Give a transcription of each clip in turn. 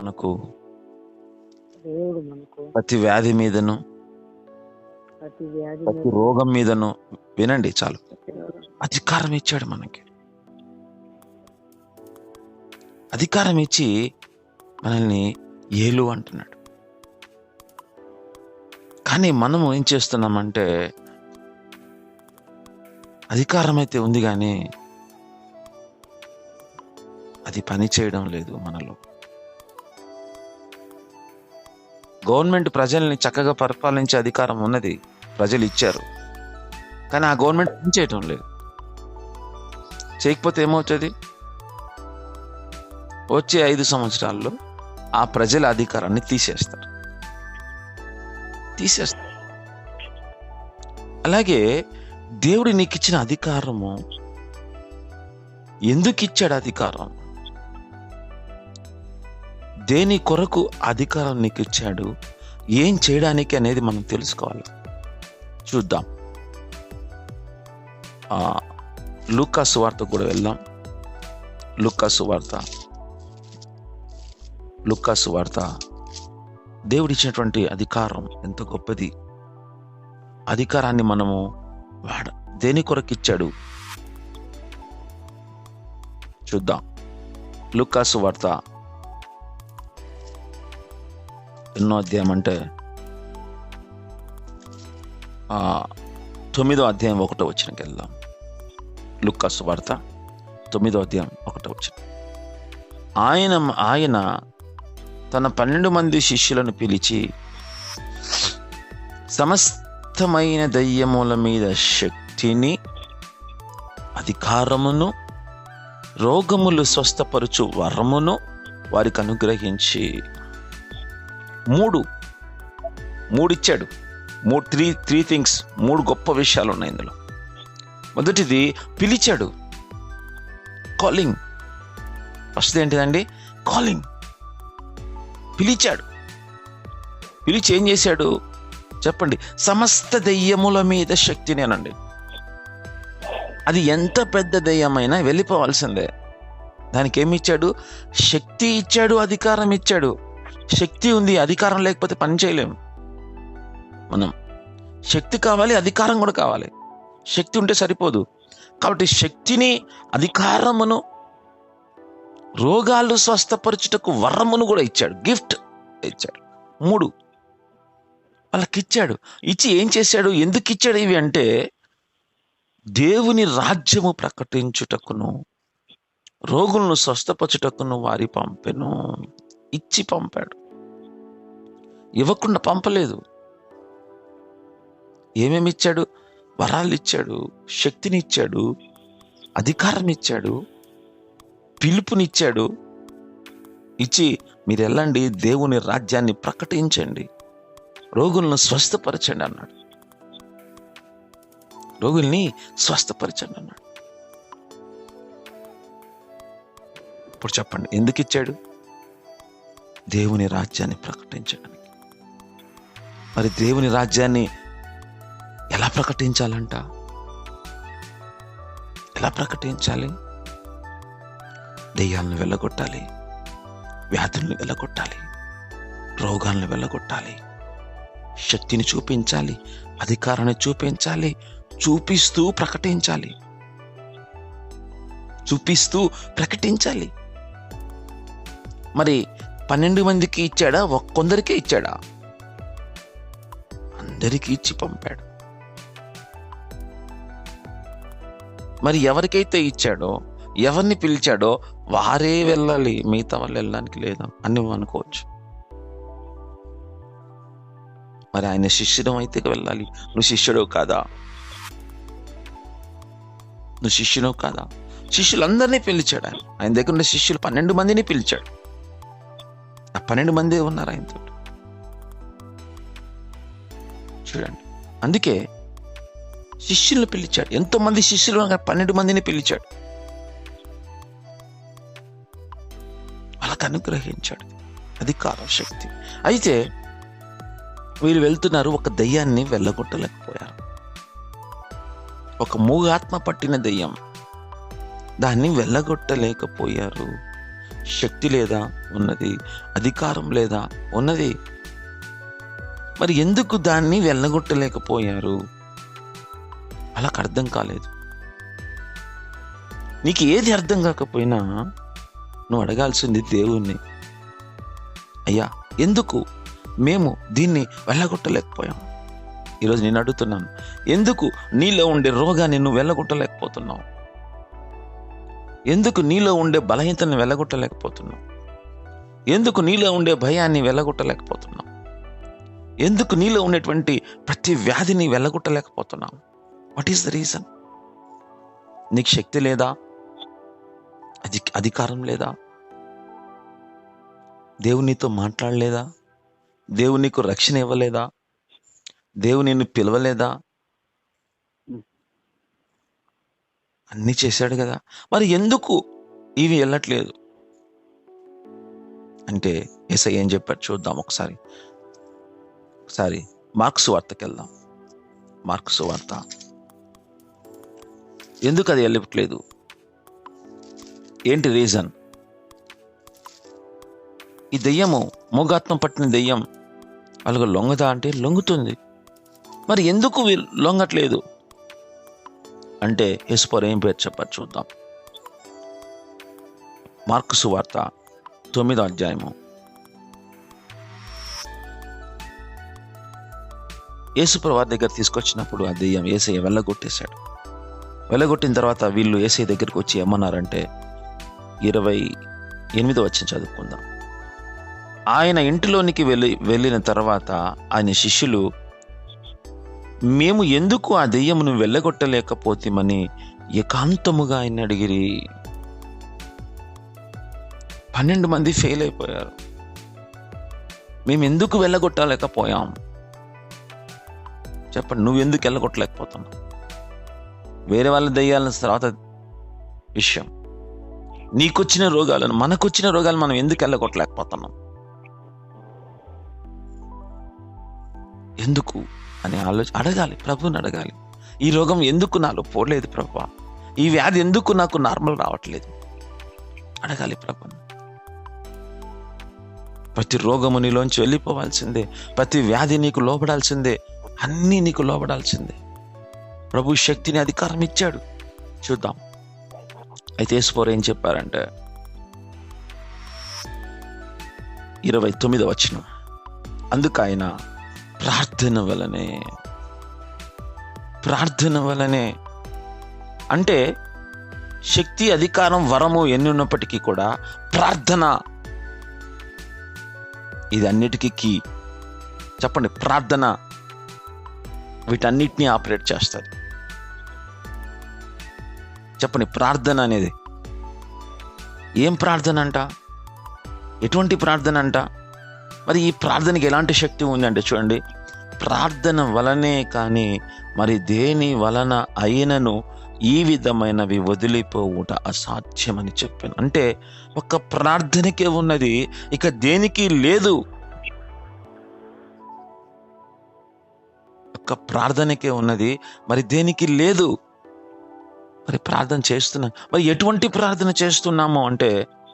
మనకు దేవుడు మనకు ప్రతి వ్యాధి మీదను, ప్రతి వ్యాధి ప్రతి రోగం మీదను, వినండి చాలు, మీద అధికారం ఇచ్చాడు మనకి. అధికారం ఇచ్చి మనల్ని ఏలు అంటున్నాడు. కానీ మనము ఏం చేస్తున్నామంటే, అధికారం అయితే ఉంది కానీ అది పని చేయడం లేదు మనలో. గవర్నమెంట్ ప్రజల్ని చక్కగా పరిపాలించే అధికారం ఉన్నది, ప్రజలు ఇచ్చారు. కానీ ఆ గవర్నమెంట్ పని చేయటం లేదు. చేయకపోతే ఏమవుతుంది? వచ్చే 5 సంవత్సరాల్లో ఆ ప్రజల అధికారాన్ని తీసేస్తారు. అలాగే దేవుడు నీకు ఇచ్చిన అధికారము, ఎందుకు ఇచ్చాడు అధికారం, దేని కొరకు అధికారం నీకు ఇచ్చాడు, ఏం చేయడానికి అనేది మనం తెలుసుకోవాలి. చూద్దాం. లూకా సువార్త కూడా వెళ్దాం. లూకా సువార్త దేవుడిచ్చినటువంటి అధికారం ఎంత గొప్పది. అధికారాన్ని మనము దేని కొరకు ఇచ్చాడు చూద్దాం. లూకా సువార్త ఎన్నో అధ్యాయం అంటే 9వ అధ్యాయం 1వ వచనంకి వెళ్దాం. లూకా సువార్త 9వ అధ్యాయం 1వ వచనం. ఆయన తన 12 మంది శిష్యులను పిలిచి, సమస్తమైన దయ్యముల మీద శక్తిని, అధికారమును, రోగములు స్వస్థపరచు వరమును వారికి అనుగ్రహించి, మూడు ఇచ్చాడు. త్రీ థింగ్స్, 3 గొప్ప విషయాలు ఉన్నాయి ఇందులో. మొదటిది పిలిచాడు, కాలింగ్. ఫస్ట్ ఏంటిదండి? కాలింగ్. పిలిచాడు. పిలిచి ఏం చేశాడు చెప్పండి? సమస్త దెయ్యముల మీద శక్తిని అనండి. అది ఎంత పెద్ద దెయ్యమైనా వెళ్ళిపోవాల్సిందే. దానికి ఏమి ఇచ్చాడు? శక్తి ఇచ్చాడు, అధికారం ఇచ్చాడు. శక్తి ఉంది, అధికారం లేకపోతే పని చేయలేము మనం. శక్తి కావాలి, అధికారం కూడా కావాలి. శక్తి ఉంటే సరిపోదు. కాబట్టి శక్తిని, అధికారమును, రోగాలు స్వస్థపరచుటకు వరమును కూడా ఇచ్చాడు. గిఫ్ట్ ఇచ్చాడు. 3 వాళ్ళకి ఇచ్చాడు. ఇచ్చి ఏం చేశాడు? ఎందుకు ఇచ్చాడు ఇవి అంటే, దేవుని రాజ్యము ప్రకటించుటకును, రోగులను స్వస్థపరచుటకును వారి పంపెను. ఇచ్చి పంపాడు, ఇవ్వకుండా పంపలేదు. ఏమేమి ఇచ్చాడు? వరాలు ఇచ్చాడు, శక్తిని ఇచ్చాడు, అధికారం ఇచ్చాడు, పిలుపునిచ్చాడు. ఇచ్చి మీరు వెళ్ళండి, దేవుని రాజ్యాన్ని ప్రకటించండి, రోగులను స్వస్థపరచండి అన్నాడు. రోగుల్ని స్వస్థపరచండి అన్నాడు. ఇప్పుడు చెప్పండి, ఎందుకు ఇచ్చాడు? దేవుని రాజ్యాన్ని ప్రకటించడానికి. మరి దేవుని రాజ్యాన్ని ఎలా ప్రకటించాలంట? ఎలా ప్రకటించాలి? దెయ్యాలను వెళ్ళగొట్టాలి, వ్యాధులను వెళ్ళగొట్టాలి, రోగాలను వెళ్ళగొట్టాలి, శక్తిని చూపించాలి, అధికారాన్ని చూపించాలి, చూపిస్తూ ప్రకటించాలి. మరి 12 మందికి ఇచ్చాడా? కొందరికే ఇచ్చాడా? అందరికీ ఇచ్చి పంపాడు. మరి ఎవరికైతే ఇచ్చాడో, ఎవరిని పిలిచాడో వారే వెళ్ళాలి, మిగతా వాళ్ళు వెళ్ళడానికి లేదా అని నువ్వు అనుకోవచ్చు. మరి ఆయన శిష్యుడు అయితే వెళ్ళాలి. నువ్వు శిష్యుడు కాదా? శిష్యులందరినీ పిలిచాడు ఆయన. ఆయన దగ్గర ఉన్న శిష్యులు 12 మందిని పిలిచాడు. ఆ 12 మంది ఉన్నారు ఆయనతో. చూడండి, అందుకే శిష్యులను పిలిచాడు. ఎంతో మంది శిష్యులు 12 మందిని పిలిచాడు. వాళ్ళకు అనుగ్రహించాడు అధికారం, శక్తి. అయితే వీళ్ళు వెళ్తున్నారు, ఒక దయ్యాన్ని వెళ్ళగొట్టలేకపోయారు. ఒక మూగాత్మ పట్టిన దయ్యం, దాన్ని వెళ్ళగొట్టలేకపోయారు. శక్తి లేదా? ఉన్నది. అధికారం లేదా? ఉన్నది. మరి ఎందుకు దాన్ని వెళ్ళగొట్టలేకపోయారు? వాళ్ళకి అర్థం కాలేదు. నీకు ఏది అర్థం కాకపోయినా నువ్వు అడగాల్సింది దేవుణ్ణి. అయ్యా, ఎందుకు మేము దీన్ని వెళ్ళగొట్టలేకపోయాం? ఈరోజు నేను అడుగుతున్నాను, ఎందుకు నీలో ఉండే రోగాన్ని నువ్వు వెళ్ళగొట్టలేకపోతున్నావు? ఎందుకు నీలో ఉండే బలహీనతని వెళ్ళగొట్టలేకపోతున్నావు? ఎందుకు నీలో ఉండే భయాన్ని వెళ్ళగొట్టలేకపోతున్నావు? ఎందుకు నీలో ఉండేటువంటి ప్రతి వ్యాధిని వెళ్ళగొట్టలేకపోతున్నావు? What is the reason? నీకు శక్తి లేదా? అధికారం లేదా? దేవుడు నీతో మాట్లాడలేదా? దేవుడు నీకు రక్షణ ఇవ్వలేదా? దేవుడు నిన్ను పిలవలేదా? అన్నీ చేశాడు కదా, మరి ఎందుకు ఇవి వెళ్ళట్లేదు అంటే యేసయ్య ఏం చెప్పాడు చూద్దాం ఒకసారి. మార్కు సువార్తకి వెళ్దాం. మార్కు సువార్త. ఎందుకు అది వెళ్ళట్లేదు? ఏంటి రీజన్? ఈ దెయ్యము, మోగాత్మ పట్టిన దెయ్యం వాళ్ళకు లొంగదా అంటే లొంగుతుంది. మరి ఎందుకు లొంగట్లేదు అంటే యేసుప్రభు ఏం పేరు చెప్పారు చూద్దాం. మార్కు సువార్త 9వ అధ్యాయము. యేసుప్రభు వారి దగ్గర తీసుకొచ్చినప్పుడు ఆ దెయ్యం యేసయ్య వెళ్ళగొట్టేశాడు. వెళ్ళగొట్టిన తర్వాత వీళ్ళు యేసయ్య దగ్గరికి వచ్చి ఏమన్నారంటే 28వ వచనం చదువుకుందాం. ఆయన ఇంటిలోనికి వెళ్ళిన తర్వాత ఆయన శిష్యులు, మేము ఎందుకు ఆ దెయ్యమును వెళ్ళగొట్టలేకపోతేమని ఏకాంతముగా ఆయన అడిగిరి. 12 మంది ఫెయిల్ అయిపోయారు. మేము ఎందుకు వెళ్ళగొట్టలేకపోయాం? చెప్పండి, నువ్వు ఎందుకు వెళ్ళగొట్టలేకపోతున్నావు? వేరే వాళ్ళ దెయ్యాల తర్వాత విషయం. నీకొచ్చిన రోగాలను, మనకొచ్చిన రోగాలు మనం ఎందుకు వెళ్ళగొట్టలేకపోతున్నాం? ఎందుకు అని అడగాలి, ప్రభుని అడగాలి. ఈ రోగం ఎందుకు నాలో పోలేదు ప్రభా? ఈ వ్యాధి ఎందుకు నాకు నార్మల్ రావట్లేదు? అడగాలి ప్రభుని. ప్రతి రోగము నీలోంచి వెళ్ళిపోవాల్సిందే. ప్రతి వ్యాధి నీకు లోబడాల్సిందే. అన్నీ నీకు లోబడాల్సిందే. ప్రభు శక్తిని, అధికారం ఇచ్చాడు. చూద్దాం. అయితే యేసుప్రభు ఏం చెప్పారంటే 29వ వచనం. అందుకు ఆయన ప్రార్థన వలనే అంటే శక్తి, అధికారం, వరము ఎన్ని ఉన్నప్పటికీ కూడా ప్రార్థన ఇది అన్నిటికీ కీ. చెప్పండి, ప్రార్థన వీటన్నిటినీ ఆపరేట్ చేస్తుంది. చెప్పండి, ప్రార్థన అనేది ఏం ప్రార్థన అంట? ఎటువంటి ప్రార్థన అంట? మరి ఈ ప్రార్థనకి ఎలాంటి శక్తి ఉందంటే చూడండి, ప్రార్థన వలనే కానీ మరి దేని వలన అయినను ఈ విధమైనవి వదిలిపోవుట అసాధ్యమని చెప్పాను. అంటే ఒక ప్రార్థనకే ఉన్నది, ఇక దేనికి లేదు. ఒక ప్రార్థనకే ఉన్నది, మరి దేనికి లేదు. మరి ప్రార్థన చేస్తున్నాం. మరి ఎటువంటి ప్రార్థన చేస్తున్నాము అంటే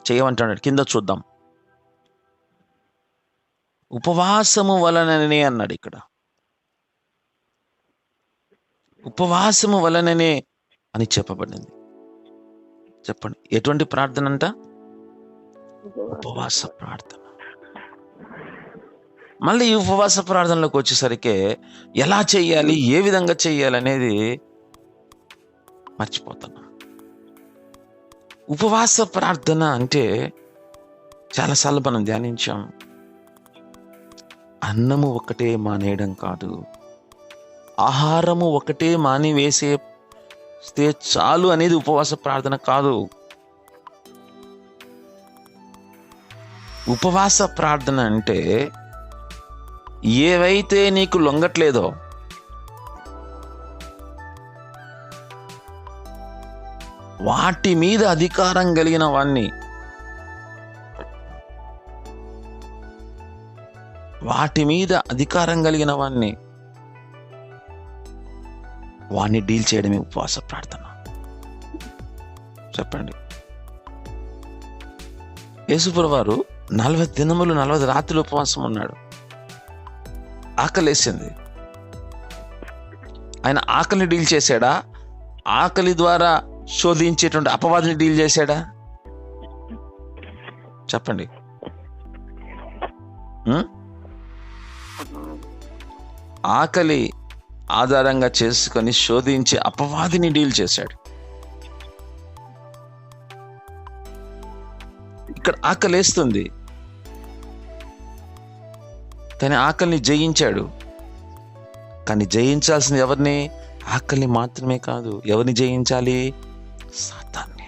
చేయమంటాడు. కింద చూద్దాం. ఉపవాసము వలననే అన్నాడు ఇక్కడ. ఉపవాసము వలననే అని చెప్పబడింది. చెప్పండి, ఎటువంటి ప్రార్థన అంట? ఉపవాస ప్రార్థన. మళ్ళీ ఈ ఉపవాస ప్రార్థనలోకి వచ్చేసరికి ఎలా చెయ్యాలి, ఏ విధంగా చెయ్యాలి అనేది మర్చిపోతున్నా. ఉపవాస ప్రార్థన అంటే చాలాసార్లు మనం ధ్యానించాం. అన్నము ఒకటే మానేయడం కాదు, ఆహారము ఒకటే మానివేసేస్తే చాలు అనేది ఉపవాస ప్రార్థన కాదు. ఉపవాస ప్రార్థన అంటే ఏవైతే నీకు లొంగట్లేదో, వాటి మీద అధికారం కలిగిన వాణ్ణి, వాణ్ణి డీల్ చేయడమే ఉపవాస ప్రార్థన. చెప్పండి, యేసుప్రభువు వారు 40 దినములు 40 రాత్రులు ఉపవాసం ఉన్నాడు. ఆకలేసింది. ఆయన ఆకలిని డీల్ చేశాడా? ఆకలి ద్వారా శోధించేటువంటి అపవాదిని డీల్ చేశాడా? చెప్పండి. ఆకలి ఆధారంగా చేసుకొని శోధించి అపవాదిని డీల్ చేశాడు. ఇక్కడ ఆకలేస్తుంది, కానీ ఆకలిని జయించాడు. కానీ జయించాల్సింది ఎవరిని? ఆకలిని మాత్రమే కాదు, ఎవరిని జయించాలి? సాతాన్ని.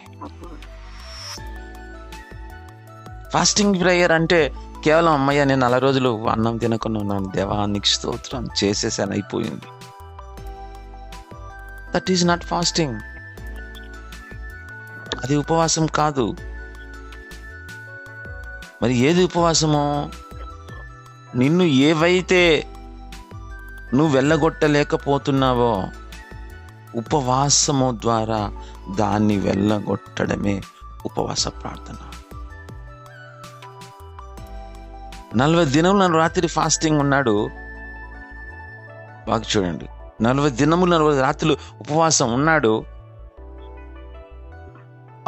ఫాస్టింగ్ ప్రేయర్ అంటే కేవలం అమ్మయ్య నేను 40 రోజులు అన్నం తినకుండా ఉన్నాను, దేవానికి స్తోత్రం చేసేసాను, అయిపోయింది. That is not fasting. అది ఉపవాసం కాదు. మరి ఏది ఉపవాసము? నిన్ను ఏవైతే నువ్వు వెళ్ళగొట్టలేకపోతున్నావో ఉపవాసము ద్వారా దాన్ని వెళ్ళగొట్టడమే ఉపవాస ప్రార్థన. 40 దినములు రాత్రి ఫాస్టింగ్ ఉన్నాడు. బాగా చూడండి, 40 దినములు 40 రాత్రులు ఉపవాసం ఉన్నాడు.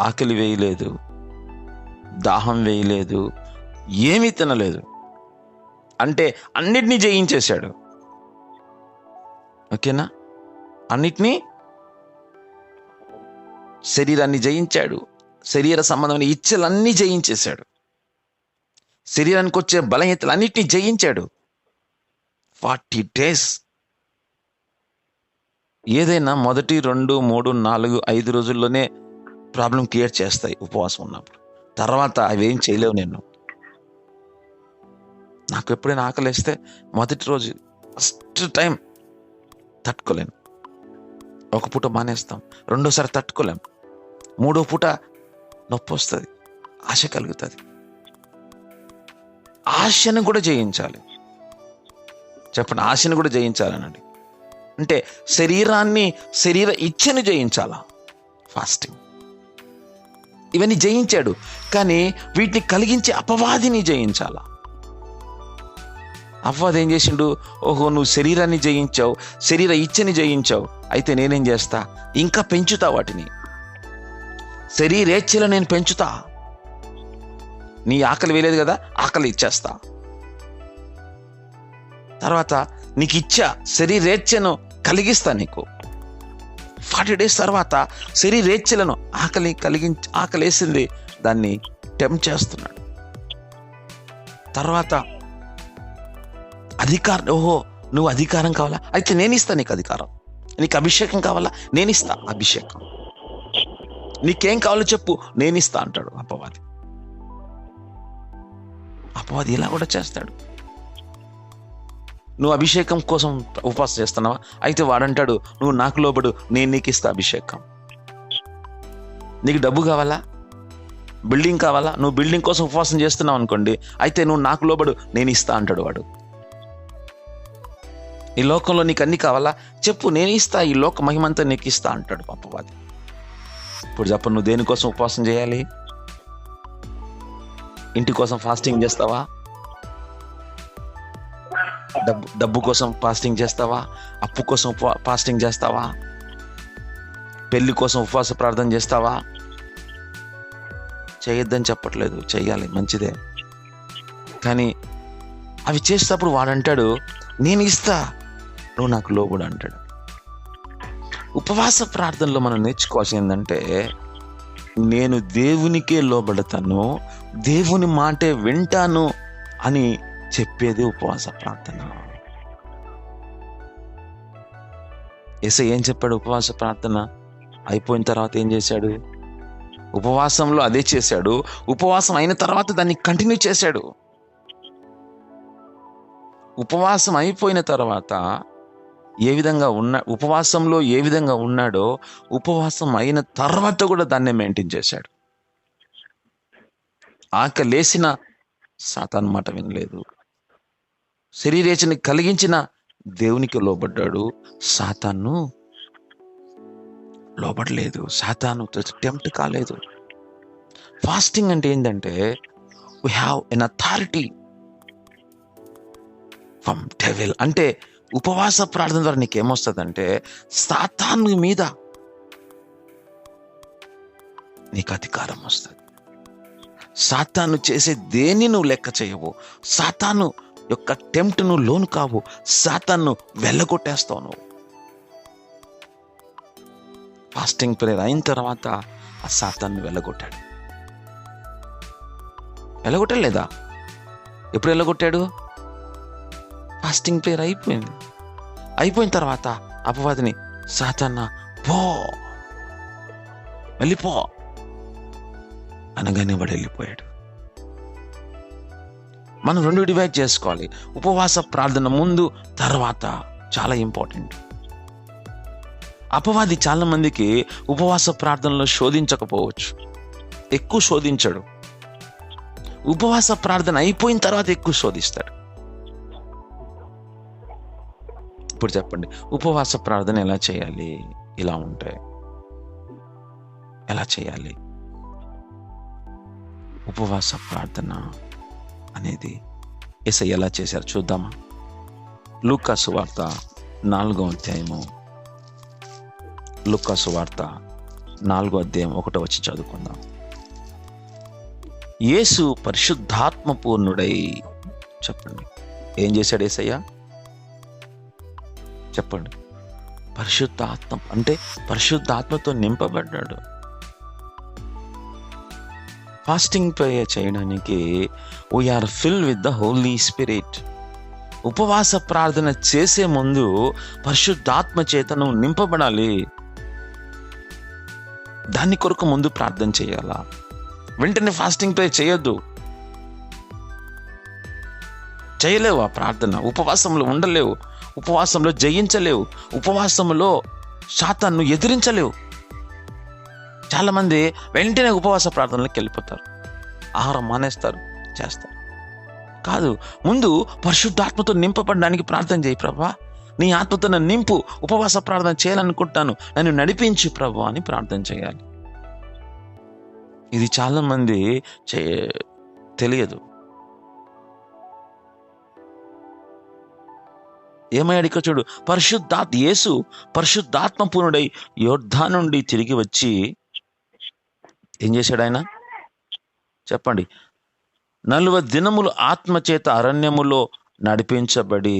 ఆకలి వేయలేదు, దాహం వేయలేదు, ఏమీ తినలేదు. అంటే అన్నిటినీ జయించేశాడు. ఓకేనా? అన్నిటినీ, శరీరాన్ని జయించాడు, శరీర సంబంధమైన ఇచ్చలన్నీ జయించేశాడు, శరీరానికి వచ్చే బలహీనతలు అన్నిటినీ జయించాడు. 40 days. ఏదైనా మొదటి 2, 3, 4, 5 రోజుల్లోనే ప్రాబ్లం క్రియేట్ చేస్తాయి ఉపవాసం ఉన్నప్పుడు. తర్వాత అవేం చేయలేవు. నాకు ఎప్పుడైనా ఆకలిస్తే మొదటి రోజు ఫస్ట్ టైం తట్టుకోలేను, ఒక పూట మానేస్తాం. రెండోసారి తట్టుకోలేం, మూడో పూట నొప్పి వస్తుంది, ఆశ కలుగుతుంది. ఆశను కూడా జయించాలి. చెప్పండి, ఆశను కూడా జయించాలనండి. అంటే శరీర ఇచ్చను జయించాలా ఫాస్టింగ్. ఇవన్నీ జయించాడు, కానీ వీటిని కలిగించే అపవాదిని జయించాలా. అపవాది ఏం చేసిండు? ఓహో, నువ్వు శరీరాన్ని జయించావు, శరీర ఇచ్చని జయించావు, అయితే నేనేం చేస్తా? ఇంకా పెంచుతా వాటిని. శరీరేచ్ఛలు నేను పెంచుతా. నీ ఆకలి వేయలేదు కదా, ఆకలి ఇచ్చేస్తా. తర్వాత నీకు ఇచ్చా శరీరేచ్ఛను కలిగిస్తా. నీకు 40 days తర్వాత శరీరేచ్ఛలను ఆకలేసింది దాన్ని టెంప్ట్ చేస్తున్నాడు. తర్వాత అధికారం. ఓహో, నువ్వు అధికారం కావాలా, అయితే నేను ఇస్తా నీకు అధికారం. నీకు అభిషేకం కావాలా, నేను ఇస్తా అభిషేకం. నీకేం కావాలో చెప్పు, నేను ఇస్తా అంటాడు అపవాది. అపవాది ఇలా కూడా చేస్తాడు. నువ్వు అభిషేకం కోసం ఉపవాసం చేస్తున్నావా, అయితే వాడంటాడు నువ్వు నాకు లోబడు, నేను నీకు ఇస్తా అభిషేకం. నీకు డబ్బు కావాలా, బిల్డింగ్ కావాలా, నువ్వు బిల్డింగ్ కోసం ఉపవాసం చేస్తున్నావు అనుకోండి, అయితే నువ్వు నాకు లోబడు, నేను ఇస్తా అంటాడు వాడు. ఈ లోకంలో నీకు అన్ని కావాలా, చెప్పు నేను ఇస్తా, ఈ లోక మహిమంతా నీకు ఇస్తా అంటాడు అపవాది. ఇప్పుడు చెప్పు, నువ్వు దేనికోసం ఉపవాసం చేయాలి? ఇంటి కోసం ఫాస్టింగ్ చేస్తావా? డబ్బు కోసం ఫాస్టింగ్ చేస్తావా? అప్పు కోసం ఫాస్టింగ్ చేస్తావా? పెళ్లి కోసం ఉపవాస ప్రార్థన చేస్తావా? చేయొద్దని చెప్పట్లేదు, చెయ్యాలి, మంచిదే. కానీ అవి చేసేటప్పుడు వాడంటాడు నేను ఇస్తా, నువ్వు నాకు లోబడు అంటాడు. ఉపవాస ప్రార్థనలో మనం నేర్చుకోవాల్సింది ఏంటంటే, నేను దేవునికే లోబడతాను, దేవుని మాటే వింటాను అని చెప్పేది ఉపవాస ప్రార్థన. యేసయ్య ఏం చెప్పాడు? ఉపవాస ప్రార్థన అయిపోయిన తర్వాత ఏం చేశాడు? ఉపవాసంలో అదే చేశాడు, ఉపవాసం అయిన తర్వాత దాన్ని కంటిన్యూ చేశాడు. ఉపవాసం అయిపోయిన తర్వాత ఉపవాసంలో ఏ విధంగా ఉన్నాడో ఉపవాసం అయిన తర్వాత కూడా దాన్నే మెయింటైన్ చేశాడు. ఆకలేసిన సాతాను మాట వినలేదు, శరీరేచ్ఛని కలిగించిన దేవునికి లోబడ్డాడు, సాతాను లోబడలేదు, సాతాను టెంప్ట్ కాలేదు. ఫాస్టింగ్ అంటే ఏంటంటే we have an authority from devil. అంటే ఉపవాస ప్రార్థన ద్వారా నీకేమొస్తుందంటే సాతాను మీద నీకు అధికారం వస్తుంది. సాతాను చేసే దేన్ని నువ్వు లెక్క చేయవు. సాతాను యొక్క టెంప్ట్ నువ్వు లోను కావు. సాతాను వెళ్ళగొట్టేస్తావు నువ్వు. ఫాస్టింగ్ ప్రేయర్ అయిన తర్వాత ఆ సాతాన్ని వెళ్ళగొట్టాడు. వెళ్ళగొట్టలేదా? ఎప్పుడు వెళ్ళగొట్టాడు? ఫాస్టింగ్ ప్రేయర్ అయిపోయింది. అయిపోయిన తర్వాత అపవాదిని, సాతానా పో, వెళ్ళిపో అనగానే వాడు వెళ్ళిపోయాడు. మనం రెండు డివైడ్ చేసుకోవాలి. ఉపవాస ప్రార్థన ముందు, తర్వాత. చాలా ఇంపార్టెంట్. అపవాది చాలా మందికి ఉపవాస ప్రార్థనలో శోధించకపోవచ్చు, ఎక్కువ శోధించడు. ఉపవాస ప్రార్థన అయిపోయిన తర్వాత ఎక్కువ శోధిస్తాడు. ఇప్పుడు చెప్పండి, ఉపవాస ప్రార్థన ఎలా చేయాలి? ఇలా ఉంటాయి. ఎలా చేయాలి ఉపవాస ప్రార్థన అనేది? యేసయ్య ఎలా చేశారు చూద్దామా? లూకా సువార్త 4వ అధ్యాయము, లూకా సువార్త 4వ అధ్యాయం 1వ వచనం చదువుకుందాం. యేసు పరిశుద్ధాత్మ పూర్ణుడై, చెప్పండి ఏం చేశాడు యేసయ్య? చెప్పండి. పరిశుద్ధాత్మ అంటే పరిశుద్ధాత్మతో నింపబడ్డాడు. ఫాస్టింగ్ ప్రేయర్ చేయడానికి we are fill with the Holy Spirit. ఉపవాస ప్రార్థన చేసే ముందు పరిశుద్ధాత్మ చేత నువ్వు నింపబడాలి. దాని కొరకు ముందు ప్రార్థన చేయాలా? వెంటనే ఫాస్టింగ్ ప్రేయర్ చేయొద్దు. చేయలేవు ఆ ప్రార్థన. ఉపవాసంలో ఉండలేవు, ఉపవాసంలో జయించలేవు, ఉపవాసంలో శాతాన్ని ఎదిరించలేవు. చాలా మంది వెంటనే ఉపవాస ప్రార్థనలకు వెళ్ళిపోతారు, ఆహారం మానేస్తారు, చేస్తారు. కాదు, ముందు పరిశుద్ధాత్మతో నింపబడడానికి ప్రార్థన చేయి. ప్రభా, నీ ఆత్మతో నన్ను నింపు, ఉపవాస ప్రార్థన చేయాలనుకుంటాను, నన్ను నడిపించు ప్రభు అని ప్రార్థన చేయాలి. ఇది చాలా మంది తెలియదు. ఏమయ్యాడు ఇక్కడ చూడు. యేసు పరిశుద్ధాత్మ పూర్ణుడై యోర్దాను నుండి తిరిగి వచ్చి ఏం చేశాడు ఆయన? చెప్పండి. 40 దినములు ఆత్మచేత అరణ్యములో నడిపించబడి.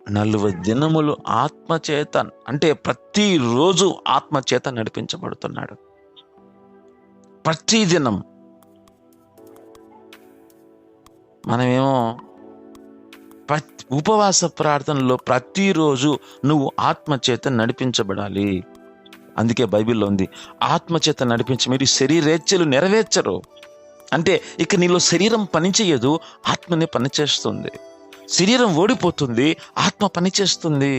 40 దినములు ఆత్మచేత అంటే ప్రతిరోజు ఆత్మచేత నడిపించబడుతున్నాడు. ప్రతి దినం. మనమేమో ఉపవాస ప్రార్థనలో ప్రతిరోజు నువ్వు ఆత్మచేత నడిపించబడాలి. అందుకే బైబిల్లో ఉంది, ఆత్మచేత నడిపించి మీరు శరీరేచ్ఛలు నెరవేర్చరు. అంటే ఇక నీలో శరీరం పనిచేయదు, ఆత్మనే పనిచేస్తుంది. శరీరం ఓడిపోతుంది, ఆత్మ పనిచేస్తుంది.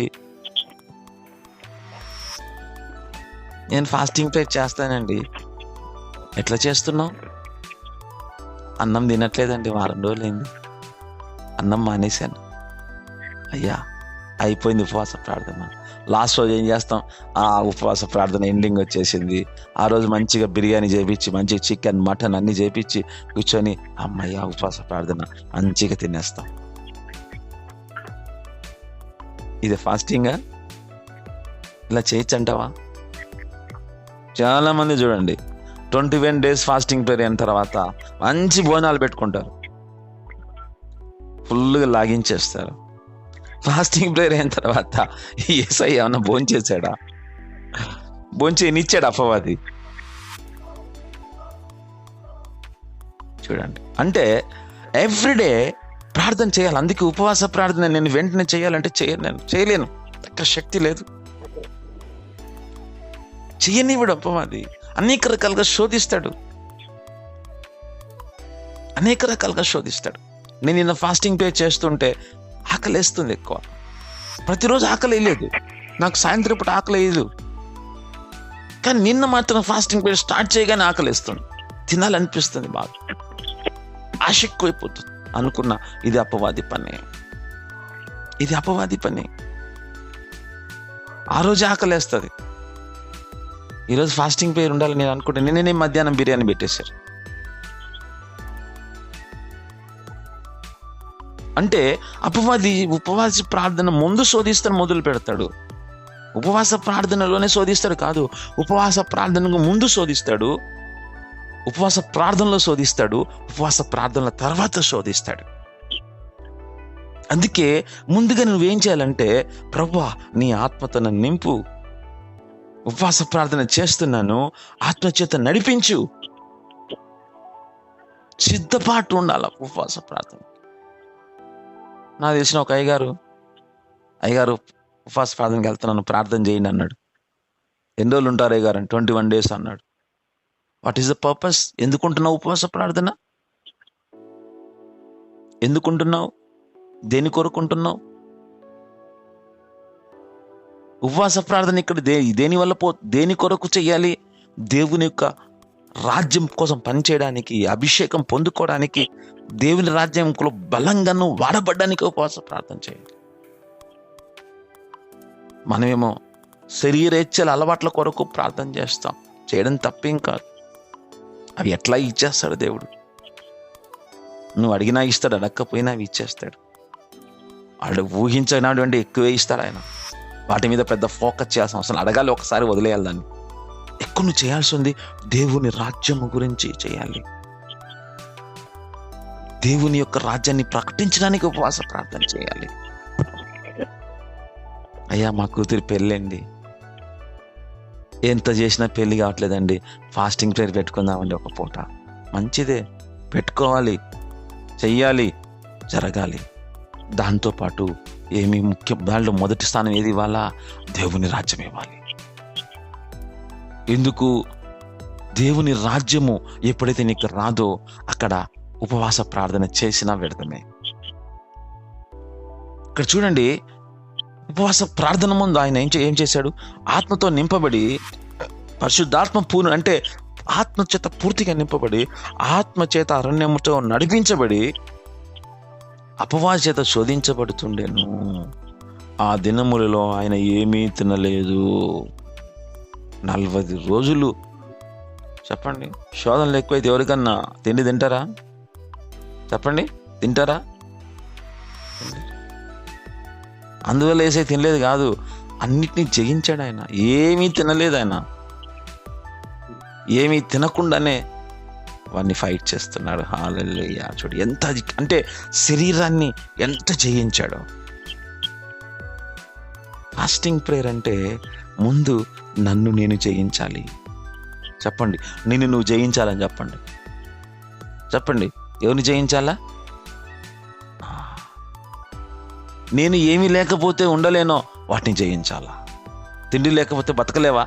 నేను ఫాస్టింగ్ ప్రేయర్ చేస్తానండి. ఎట్లా చేస్తున్నావు? అన్నం తినట్లేదండి, వారం రోజులైంది, అన్నం మానేశాను. అయ్యా, అయిపోయింది ఉపవాస ప్రార్థన. లాస్ట్ రోజు ఏం చేస్తాం? ఆ ఉపవాస ప్రార్థన ఎండింగ్ వచ్చేసింది. ఆ రోజు మంచిగా బిర్యానీ చేయించి, మంచిగా చికెన్ మటన్ అన్ని చేయించి కూర్చొని అమ్మయ్య ఉపవాస ప్రార్థన మంచిగా తినేస్తాం. ఇది ఫాస్టింగా? ఇలా చేయొచ్చంటావా? చాలా మంది చూడండి 21 days ఫాస్టింగ్ ప్రేయర్ అయిన తర్వాత మంచి భోజనాలు పెట్టుకుంటారు, ఫుల్గా లాగించేస్తారు. ఫాస్టింగ్ ప్రేయర్ అయిన తర్వాత యేసయ్య ఏమన్నా భోంచేసాడా? భోంచేనిచ్చాడు అపవాది. చూడండి, అంటే ఎవ్రీడే ప్రార్థన చేయాలి. అందుకే ఉపవాస ప్రార్థన నేను వెంటనే చేయాలంటే చేయలేను, అక్కడ శక్తి లేదు. చేయనివాడు అపవాది. అనేక రకాలుగా శోధిస్తాడు, అనేక రకాలుగా శోధిస్తాడు. నేను నిన్న ఫాస్టింగ్ ప్రేయర్ చేస్తుంటే ఆకలేస్తుంది ఎక్కువ. ప్రతిరోజు ఆకలి వేయలేదు నాకు, సాయంత్రం పూట ఆకలి వేయదు. కానీ నిన్న మాత్రం ఫాస్టింగ్ ప్రేయర్ స్టార్ట్ చేయగానే ఆకలిస్తుంది, తినాలనిపిస్తుంది, బాగా ఆశ ఎక్కువైపోతుంది. అనుకున్నా ఇది అపవాది పని, ఇది అపవాది పని. ఆ రోజు ఆకలేస్తుంది. ఈరోజు ఫాస్టింగ్ ప్రేయర్ ఉండాలి నేను అనుకుంటే నిన్ననే మధ్యాహ్నం బిర్యానీ పెట్టేశారు. అంటే అపవాది ఉపవాస ప్రార్థన ముందు శోధిస్తాను మొదలు పెడతాడు. ఉపవాస ప్రార్థనలోనే శోధిస్తాడు కాదు, ఉపవాస ప్రార్థనకు ముందు శోధిస్తాడు, ఉపవాస ప్రార్థనలో శోధిస్తాడు, ఉపవాస ప్రార్థనల తర్వాత శోధిస్తాడు. అందుకే ముందుగా నువ్వేం చేయాలంటే, ప్రభువా నీ ఆత్మతో నన్ను నింపు, ఉపవాస ప్రార్థన చేస్తున్నాను, ఆత్మచేత నడిపించు. సిద్ధపాటు ఉండాలి ఉపవాస ప్రార్థన. నాకు తెలిసిన ఒక అయ్యగారు ఉపవాస ప్రార్థనకి వెళ్తున్నాను, ప్రార్థన చేయండి అన్నాడు. ఎన్ని రోజులు ఉంటారు అయ్యగారు అని? 21 days అన్నాడు. What is the purpose? ఎందుకుంటున్నావు ఉపవాస ప్రార్థన? ఎందుకుంటున్నావు? దేని కొరకుంటున్నావు? ఉపవాస ప్రార్థన ఇక్కడ దేని వల్ల దేని కొరకు చెయ్యాలి? దేవుని యొక్క రాజ్యం కోసం పనిచేయడానికి, అభిషేకం పొందుకోవడానికి, దేవుని రాజ్యంలో బలంగాను వాడబడ్డానికి ఉపవాస ప్రార్థన చేయాలి. మనమేమో శరీరేచ్ఛల అలవాట్ల కొరకు ప్రార్థన చేస్తాం. చేయడం తప్పేం కాదు. అవి ఎట్లా ఇచ్చేస్తాడు దేవుడు. నువ్వు అడిగినా ఇస్తాడు, అడగకపోయినా అవి ఇచ్చేస్తాడు. వాడు ఊహించినటువంటి ఎక్కువే ఇస్తాడు ఆయన. వాటి మీద పెద్ద ఫోకస్ చేయాల్సిన అవసరం, అడగాలి, ఒకసారి వదిలేయాలి దాన్ని. ఎక్కువ నువ్వు చేయాల్సి ఉంది దేవుని రాజ్యము గురించి చేయాలి. దేవుని యొక్క రాజ్యాన్ని ప్రకటించడానికి ఉపవాస ప్రార్థన చేయాలి. అయ్యా మా కూతురి పెళ్ళండి, ఎంత చేసినా పెళ్ళి కావట్లేదండి, ఫాస్టింగ్ ప్రేయర్ పెట్టుకుందామండి ఒక పూట. మంచిదే, పెట్టుకోవాలి, చెయ్యాలి, జరగాలి. దాంతోపాటు ఏమి ముఖ్యం, దాంట్లో మొదటి స్థానం ఏది ఇవ్వాలా? దేవుని రాజ్యం ఇవ్వాలి. ఎందుకు? దేవుని రాజ్యము ఎప్పుడైతే నీకు రాదో అక్కడ ఉపవాస ప్రార్థన చేసినా వ్యర్థమే. ఇక్కడ చూడండి, ఉపవాస ప్రార్థన ముందు ఆయన ఏం చేశాడు? ఆత్మతో నింపబడి, పరిశుద్ధాత్మ పూర్ణ అంటే ఆత్మచేత పూర్తిగా నింపబడి, ఆత్మచేత అరణ్యముతో నడిపించబడి, అపవాది చేత శోధించబడుతుండేను. ఆ దినములలో ఆయన ఏమీ తినలేదు. 40 రోజులు. చెప్పండి, శోధనలు ఎక్కువైతే ఎవరికన్నా తిండి తింటారా? చెప్పండి, తింటారా? అందువల్ల వేసే తినలేదు కాదు, అన్నిటినీ జయించాడు ఆయన. ఏమీ తినలేదు ఆయన. ఏమీ తినకుండానే వాడిని ఫైట్ చేస్తున్నాడు. హల్లెలూయా. చూడు ఎంత అంటే శరీరాన్ని ఎంత జయించాడో. ఫాస్టింగ్ ప్రేయర్ అంటే ముందు నన్ను నేను జయించాలి. చెప్పండి, నిన్ను నువ్వు జయించాలని చెప్పండి. చెప్పండి, ఎవరిని జయించాలా? నేను ఏమీ లేకపోతే ఉండలేనో వాటిని జయించాలా? తిండి లేకపోతే బతకలేవా?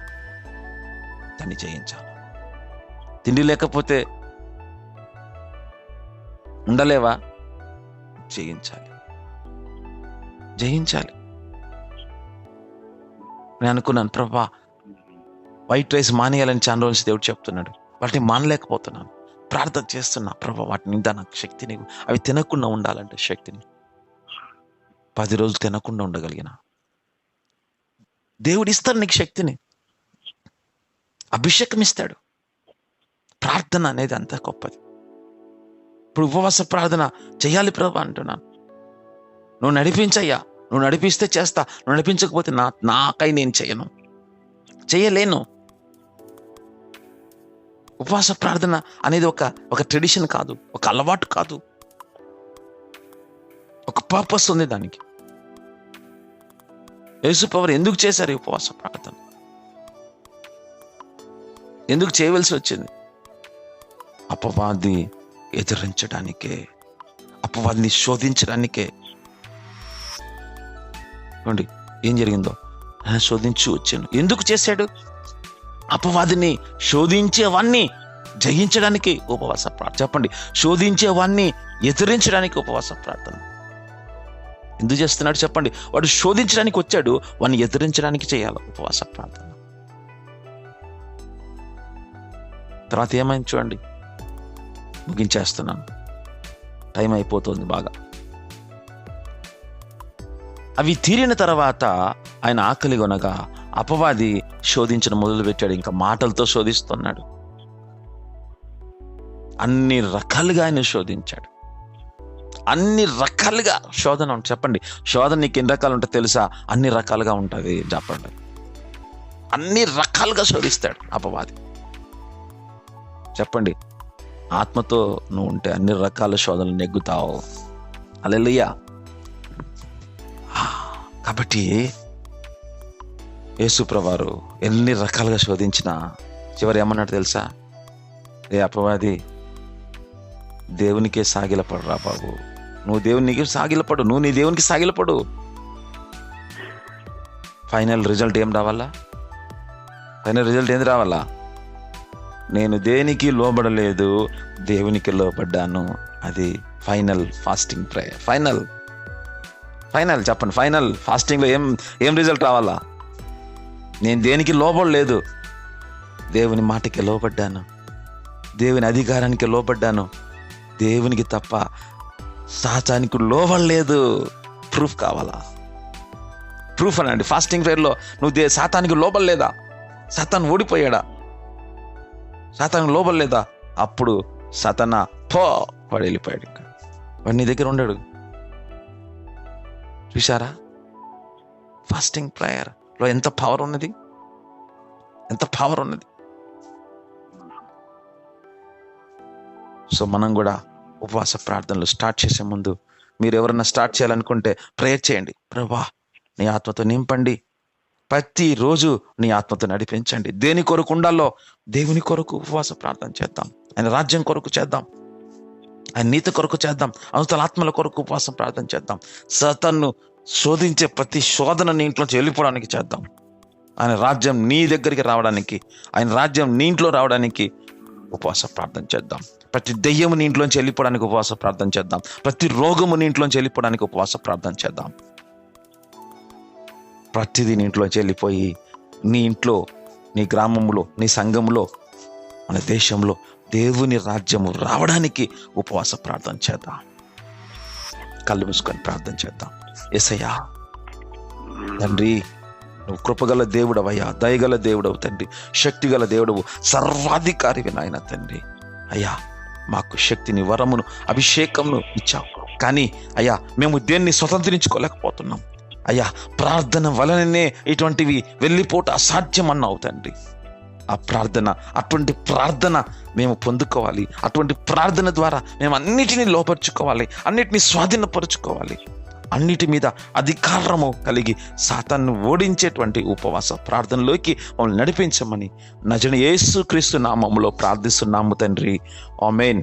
దాన్ని జయించాలి. తిండి లేకపోతే ఉండలేవా? జయించాలి. నేను అనుకున్నాను, ప్రభా వైట్ రైస్ మానేయాలని చాలా రోజులు దేవుడు చెప్తున్నాడు, వాటిని మానలేకపోతున్నాను. ప్రార్థన చేస్తున్నా, ప్రభా వాటిని నాకు శక్తిని, అవి తినకుండా ఉండాలంటే శక్తిని. 10 రోజులు తినకుండా ఉండగలిగిన దేవుడు ఇస్తాడు నీకు శక్తిని, అభిషేకం ఇస్తాడు. ప్రార్థన అనేది అంత గొప్పది. ఇప్పుడు ఉపవాస ప్రార్థన చెయ్యాలి ప్రభా అంటున్నాను. నువ్వు నడిపించయ్యా, నువ్వు నడిపిస్తే చేస్తా, నువ్వు నడిపించకపోతే నాకై నేను చేయలేను. ఉపవాస ప్రార్థన అనేది ఒక ట్రెడిషన్ కాదు, ఒక అలవాటు కాదు, ఒక పర్పస్ ఉంది దానికి. యేసుప్రభు ఎందుకు చేశారు ఈ ఉపవాస ప్రార్థన? ఎందుకు చేయవలసి వచ్చింది? అపవాది ఎదిరించడానికే, అపవాదిని శోధించడానికే. చూడండి ఏం జరిగిందో. ఆయన శోధించి వచ్చాను. ఎందుకు చేశాడు? అపవాదిని శోధించేవాన్ని జయించడానికి ఉపవాస ప్రార్థన. చెప్పండి, శోధించేవాన్ని ఎదిరించడానికి ఉపవాస ప్రార్థన. ఎందుకు చేస్తున్నాడు చెప్పండి? వాడు శోధించడానికి వచ్చాడు, వాడిని ఎదిరించడానికి చేయాలి ఉపవాస ప్రార్థన. తర్వాత ఏమైంది చూడండి, ముగించేస్తున్నాను, టైం అయిపోతుంది బాగా. అవి తీరిన తర్వాత ఆయన ఆకలి కొనగా అపవాది శోధించడం మొదలుపెట్టాడు. ఇంకా మాటలతో శోధిస్తున్నాడు. అన్ని రకాలుగా ఆయన శోధించాడు. అన్ని రకాలుగా శోధన ఉంటుంది. చెప్పండి, శోధన నీకు ఎన్ని రకాలు ఉంటాయి తెలుసా? అన్ని రకాలుగా ఉంటుంది. చెప్పండి, అన్ని రకాలుగా శోధిస్తాడు అపవాది. చెప్పండి, ఆత్మతో నువ్వు ఉంటే అన్ని రకాల శోధనలు నెగ్గుతావు. హల్లెలూయా. కాబట్టి యేసుప్రభువారు ఎన్ని రకాలుగా శోధించినా చివరి ఏమన్నాడు తెలుసా? ఏ అపవాది, దేవునికే సాగిలపడురా బాబు, నువ్వు దేవునికి సాగిలపడు, నువ్వు నీ దేవునికి సాగిలపడు. ఫైనల్ రిజల్ట్ ఏం రావాలా? ఫైనల్ రిజల్ట్ ఏంది రావాలా? నేను దేనికి లోబడలేదు, దేవునికి లోబడ్డాను. అది ఫైనల్ ఫాస్టింగ్ ప్రేయర్. ఫైనల్ చెప్పండి, ఫైనల్ ఫాస్టింగ్లో ఏం రిజల్ట్ రావాలా? నేను దేనికి లోబడలేదు, దేవుని మాటకి లోబడ్డాను, దేవుని అధికారానికి లోబడ్డాను, దేవునికి తప్ప సాతానికి లోబడలేదు. ప్రూఫ్ కావాలా? ప్రూఫ్ అనండి. ఫాస్టింగ్ ప్రేయర్లో నువ్వు సాతానికి లోబడలేదా? సాతాను ఓడిపోయాడా? సాతానికి లోబడలేదా? అప్పుడు సాతానా వాడు వెళ్ళిపోయాడు. ఇంకా వాడు నీ దగ్గర ఉండడు. చూసారా ఫాస్టింగ్ ప్రేయర్లో ఎంత పవర్ ఉన్నది, ఎంత పవర్ ఉన్నది. సో మనం కూడా ఉపవాస ప్రార్థనలు స్టార్ట్ చేసే ముందు మీరు ఎవరన్నా స్టార్ట్ చేయాలనుకుంటే ప్రేయర్ చేయండి. ప్రభువా, నీ ఆత్మతో నింపండి, ప్రతిరోజు నీ ఆత్మతో నడిపించండి. దేని కొరకు ఉండాలో దేవుని కొరకు ఉపవాస ప్రార్థన చేద్దాం, ఆయన రాజ్యం కొరకు చేద్దాం, ఆయన నీతి కొరకు చేద్దాం, అవతల ఆత్మల కొరకు ఉపవాసం ప్రార్థన చేద్దాం. సాతాను శోధించే ప్రతి శోధన నీ ఇంట్లోంచి వెళ్ళిపోవడానికి చేద్దాం. ఆయన రాజ్యం నీ దగ్గరికి రావడానికి, ఆయన రాజ్యం నీ ఇంట్లో రావడానికి ఉపవాస ప్రార్థన చేద్దాం. ప్రతి దెయ్యము నీ ఇంట్లోంచి వెళ్ళిపోవడానికి ఉపవాస ప్రార్థన చేద్దాం. ప్రతి రోగము నీ ఇంట్లోంచి వెళ్ళిపోవడానికి ఉపవాస ప్రార్థన చేద్దాం. ప్రతిదీ నీ ఇంట్లోంచి వెళ్ళిపోయి నీ ఇంట్లో, నీ గ్రామంలో, నీ సంఘంలో, మన దేశంలో దేవుని రాజ్యము రావడానికి ఉపవాస ప్రార్థన చేద్దాం. కళ్ళు మూసుకొని ప్రార్థన చేద్దాం. యేసయ్యా తండ్రి, నువ్వు కృపగల దేవుడవయ్యా, దయగల దేవుడవు తండ్రి, శక్తిగల దేవుడవు, సర్వాధికారివి నాయన తండ్రి. అయ్యా మాకు శక్తిని, వరమును, అభిషేకంను ఇచ్చావు. కానీ అయ్యా మేము దేన్ని స్వతంత్రించుకోలేకపోతున్నాం. అయ్యా ప్రార్థన వలననే ఇటువంటివి వెళ్ళిపోట అసాధ్యం అన్నావు తండ్రి. ఆ ప్రార్థన, అటువంటి ప్రార్థన మేము పొందుకోవాలి. అటువంటి ప్రార్థన ద్వారా మేము అన్నిటినీ లోపరుచుకోవాలి, అన్నిటినీ స్వాధీనపరుచుకోవాలి. అన్నిటి మీద అధికారము కలిగి సాతాన్ని ఓడించేటువంటి ఉపవాస ప్రార్థనలోకి మమ్మల్ని నడిపించమని నజరేయుడు యేసుక్రీస్తు నామములో ప్రార్థిస్తున్నాము తండ్రి. ఆమేన్.